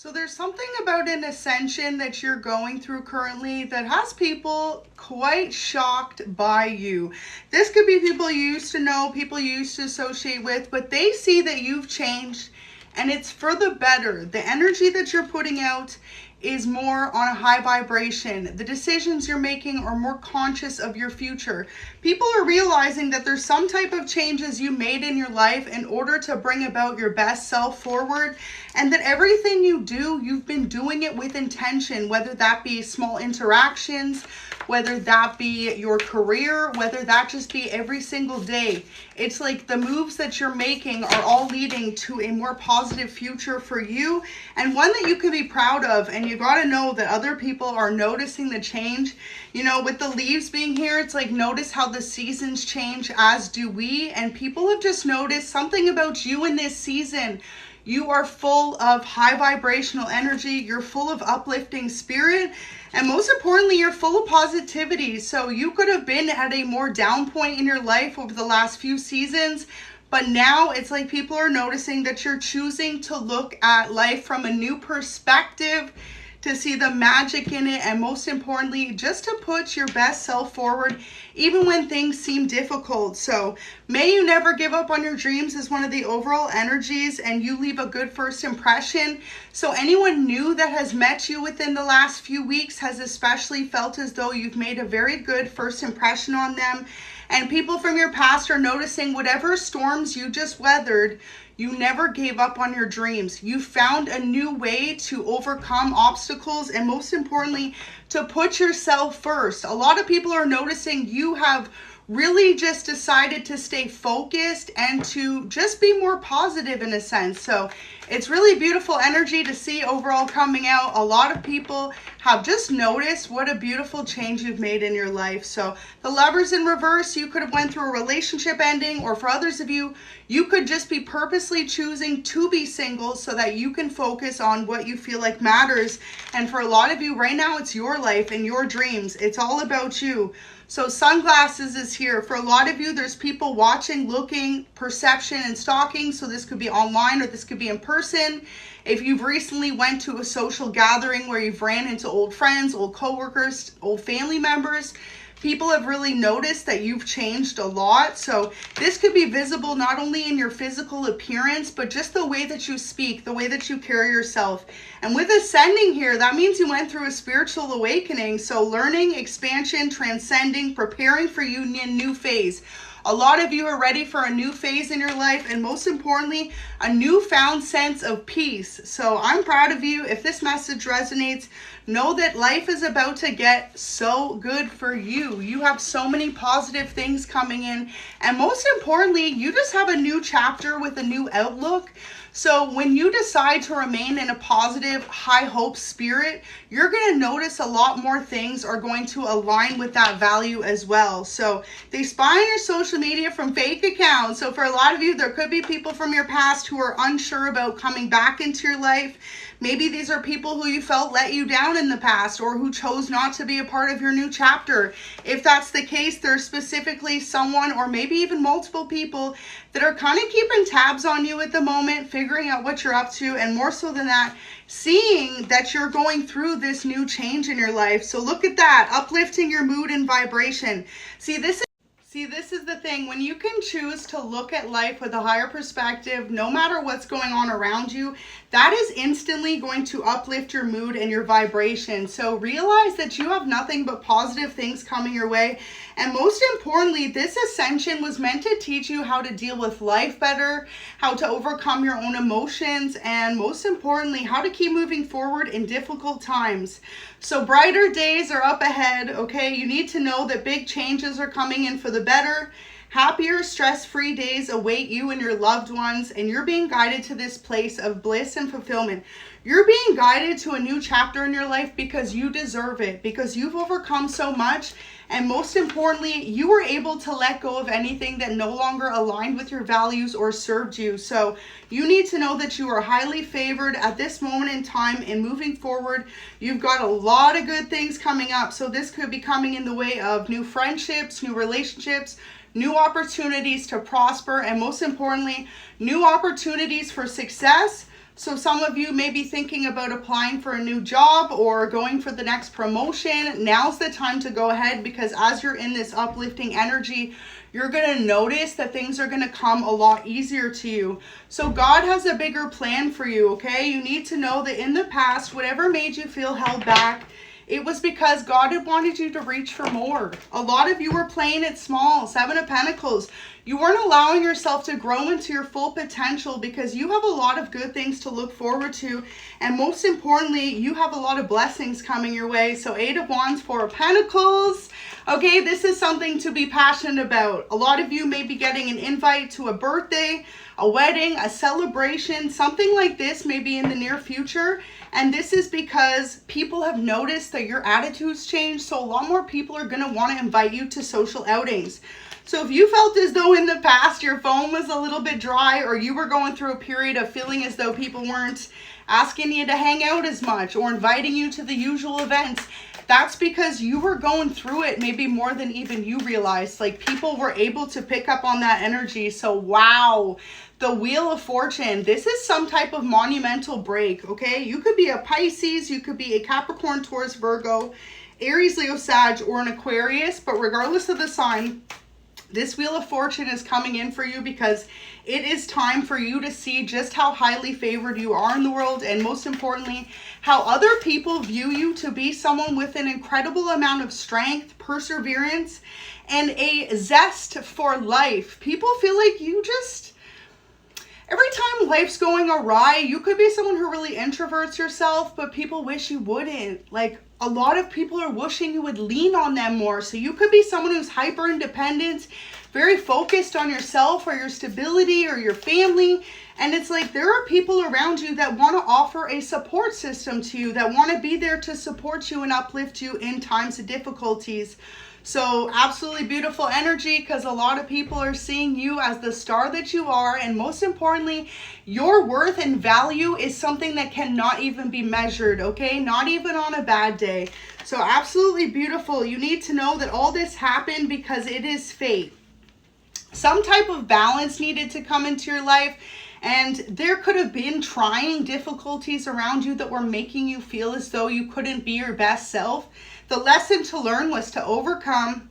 So there's something about an ascension that you're going through currently that has people quite shocked by you. This could be people you used to know, people you used to associate with, but they see that you've changed and it's for the better. The energy that you're putting out is more on a high vibration. The decisions you're making are more conscious of your future. People are realizing that there's some type of changes you made in your life in order to bring about your best self forward, and that everything you do, you've been doing it with intention, whether that be small interactions, whether that be your career, whether that just be every single day. It's like the moves that you're making are all leading to a more positive future for you, and one that you can be proud of. And you got to know that other people are noticing the change. You know, with the leaves being here, it's like, notice how the seasons change, as do we. And people have just noticed something about you in this season. You are full of high vibrational energy. You're full of uplifting spirit. And most importantly, you're full of positivity. So you could have been at a more down point in your life over the last few seasons, but now it's like people are noticing that you're choosing to look at life from a new perspective, to see the magic in it, and most importantly, just to put your best self forward, even when things seem difficult. So may you never give up on your dreams is one of the overall energies, and you leave a good first impression. So anyone new that has met you within the last few weeks has especially felt as though you've made a very good first impression on them. And people from your past are noticing whatever storms you just weathered, you never gave up on your dreams. You found a new way to overcome obstacles, and most importantly, to put yourself first. A lot of people are noticing you have really just decided to stay focused and to just be more positive in a sense. So it's really beautiful energy to see overall coming out. A lot of people have just noticed what a beautiful change you've made in your life. So the Lovers in reverse, you could have went through a relationship ending, or for others of you, you could just be purposely choosing to be single so that you can focus on what you feel like matters. And for a lot of you right now, it's your life and your dreams. It's all about you. So sunglasses is here. For a lot of you, there's people watching, looking, perception, and stalking. So this could be online or this could be in person. If you've recently went to a social gathering where you've ran into old friends, old coworkers, old family members, people have really noticed that you've changed a lot. So this could be visible not only in your physical appearance, but just the way that you speak, the way that you carry yourself. And with ascending here, that means you went through a spiritual awakening. So learning, expansion, transcending, preparing for your new phase. A lot of you are ready for a new phase in your life, and most importantly, a newfound sense of peace. So I'm proud of you. If this message resonates, know that life is about to get so good for you. You have so many positive things coming in, and most importantly, you just have a new chapter with a new outlook. So when you decide to remain in a positive, high hope spirit, you're going to notice a lot more things are going to align with that value as well. So they spy on your social media from fake accounts. So for a lot of you, there could be people from your past who are unsure about coming back into your life. Maybe these are people who you felt let you down in the past, or who chose not to be a part of your new chapter. If that's the case, there's specifically someone, or maybe even multiple people, that are kind of keeping tabs on you at the moment, figuring out what you're up to, and more so than that, seeing that you're going through this new change in your life. So look at that, uplifting your mood and vibration. See, this is the thing. When you can choose to look at life with a higher perspective, no matter what's going on around you, that is instantly going to uplift your mood and your vibration. So realize that you have nothing but positive things coming your way. And most importantly, this ascension was meant to teach you how to deal with life better, how to overcome your own emotions, and most importantly, how to keep moving forward in difficult times. So brighter days are up ahead, okay? You need to know that big changes are coming in for the better. Happier, stress-free days await you and your loved ones, and you're being guided to this place of bliss and fulfillment. You're being guided to a new chapter in your life because you deserve it, because you've overcome so much, and most importantly, you were able to let go of anything that no longer aligned with your values or served you. So you need to know that you are highly favored at this moment in time, and moving forward, you've got a lot of good things coming up. So this could be coming in the way of new friendships, new relationships, new opportunities to prosper, and most importantly, new opportunities for success. So some of you may be thinking about applying for a new job or going for the next promotion. Now's the time to go ahead, because as you're in this uplifting energy, you're going to notice that things are going to come a lot easier to you. So God has a bigger plan for you, okay? You need to know that in the past, whatever made you feel held back, it was because God had wanted you to reach for more. A lot of you were playing it small. 7 of Pentacles. You weren't allowing yourself to grow into your full potential because you have a lot of good things to look forward to. And most importantly, you have a lot of blessings coming your way. So 8 of Wands, 4 of Pentacles. Okay, this is something to be passionate about. A lot of you may be getting an invite to a birthday, a wedding, a celebration, something like this may be in the near future. And this is because people have noticed that your attitudes change. So a lot more people are going to want to invite you to social outings. So if you felt as though in the past your phone was a little bit dry, or you were going through a period of feeling as though people weren't asking you to hang out as much or inviting you to the usual events, that's because you were going through it maybe more than even you realized. Like, people were able to pick up on that energy. So wow, the Wheel of Fortune, this is some type of monumental break, okay? You could be a Pisces, you could be a Capricorn, Taurus, Virgo, Aries, Leo, Sag, or an Aquarius, but regardless of the sign, this Wheel of Fortune is coming in for you because it is time for you to see just how highly favored you are in the world, and most importantly, how other people view you to be someone with an incredible amount of strength, perseverance, and a zest for life. People feel like you just, every time life's going awry, you could be someone who really introverts yourself, but people wish you wouldn't. Like, a lot of people are wishing you would lean on them more. So you could be someone who's hyper independent, very focused on yourself or your stability or your family. And it's like there are people around you that want to offer a support system to you, that want to be there to support you and uplift you in times of difficulties. So absolutely beautiful energy, because a lot of people are seeing you as the star that you are. And most importantly, your worth and value is something that cannot even be measured, okay? Not even on a bad day. So absolutely beautiful. You need to know that all this happened because it is fate. Some type of balance needed to come into your life. And there could have been trying difficulties around you that were making you feel as though you couldn't be your best self. The lesson to learn was to overcome,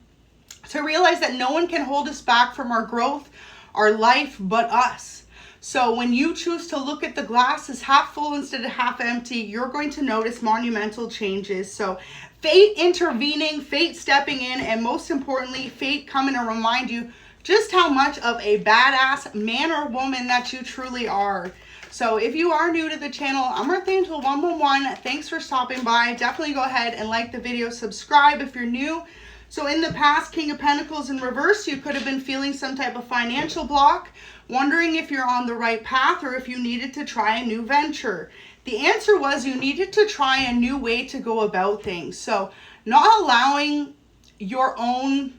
to realize that no one can hold us back from our growth, our life, but us. So when you choose to look at the glass as half full instead of half empty, you're going to notice monumental changes. So fate intervening, fate stepping in, and most importantly, fate coming to remind you just how much of a badass man or woman that you truly are. So if you are new to the channel, I'm ᴛᴜ 111. Thanks for stopping by. Definitely go ahead and like the video, subscribe if you're new. So in the past, King of Pentacles in reverse, you could have been feeling some type of financial block, wondering if you're on the right path or if you needed to try a new venture. The answer was you needed to try a new way to go about things. So not allowing your own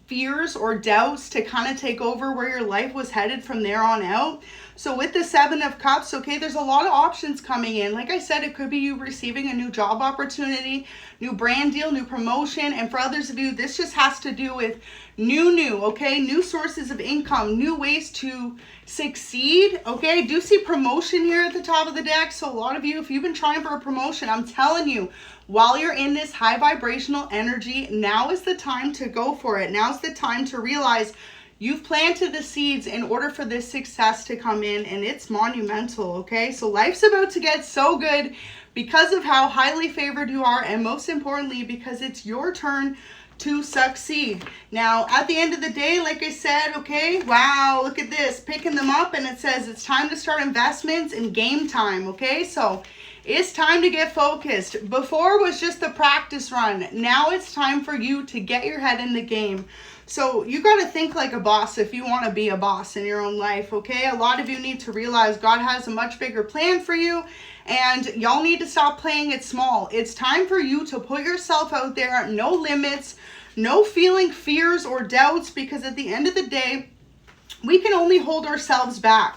fears or doubts to kind of take over where your life was headed from there on out. So with the 7 of Cups, okay, there's a lot of options coming in. Like I said, it could be you receiving a new job opportunity, new brand deal, new promotion. And for others of you, this just has to do with new, okay? New sources of income, new ways to succeed, okay? I do see promotion here at the top of the deck. So a lot of you, if you've been trying for a promotion, I'm telling you, while you're in this high vibrational energy, now is the time to go for it. Now's the time to realize you've planted the seeds in order for this success to come in, and it's monumental, okay? So life's about to get so good because of how highly favored you are, and most importantly, because it's your turn to succeed. Now, at the end of the day, like I said, okay, wow, look at this, picking them up, and it says it's time to start investments and game time, okay? So it's time to get focused. Before was just the practice run. Now it's time for you to get your head in the game. So you got to think like a boss if you want to be a boss in your own life, okay? A lot of you need to realize God has a much bigger plan for you, and y'all need to stop playing it small. It's time for you to put yourself out there, no limits, no feeling fears or doubts, because at the end of the day, we can only hold ourselves back.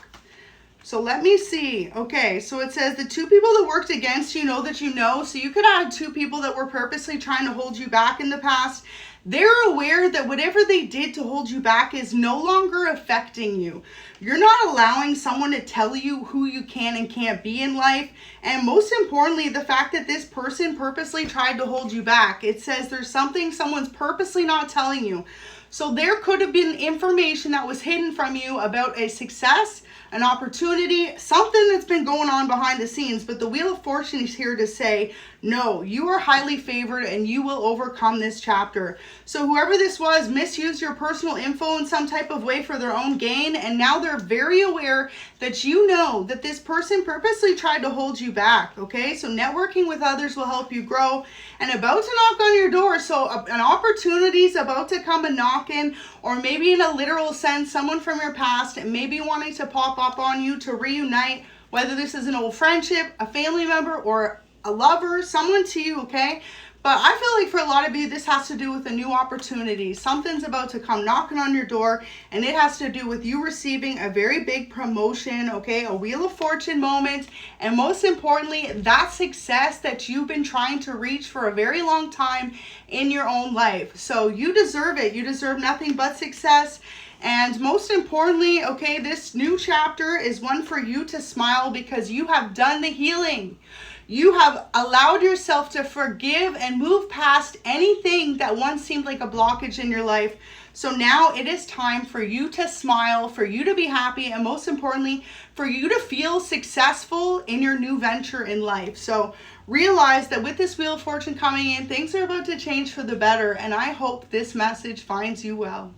So let me see. Okay, so it says the 2 people that worked against you know that you know. So you could add 2 people that were purposely trying to hold you back in the past. They're aware that whatever they did to hold you back is no longer affecting you. You're not allowing someone to tell you who you can and can't be in life. And most importantly, the fact that this person purposely tried to hold you back. It says there's something someone's purposely not telling you. So there could have been information that was hidden from you about a success, an opportunity, something that's been going on behind the scenes. But the Wheel of Fortune is here to say, no, you are highly favored and you will overcome this chapter. So whoever this was misused your personal info in some type of way for their own gain. And now they're very aware that you know that this person purposely tried to hold you back. Okay, so networking with others will help you grow. And about to knock on your door. So an opportunity is about to come and knock in, or maybe in a literal sense, someone from your past may be wanting to pop up on you to reunite, whether this is an old friendship, a family member, or a lover, someone to you, okay? But I feel like for a lot of you, this has to do with a new opportunity. Something's about to come knocking on your door, and it has to do with you receiving a very big promotion, okay? A Wheel of Fortune moment, and most importantly, that success that you've been trying to reach for a very long time in your own life. So you deserve it. You deserve nothing but success. And most importantly, okay, this new chapter is one for you to smile because you have done the healing. You have allowed yourself to forgive and move past anything that once seemed like a blockage in your life. So now it is time for you to smile, for you to be happy, and most importantly, for you to feel successful in your new venture in life. So realize that with this Wheel of Fortune coming in, things are about to change for the better, and I hope this message finds you well.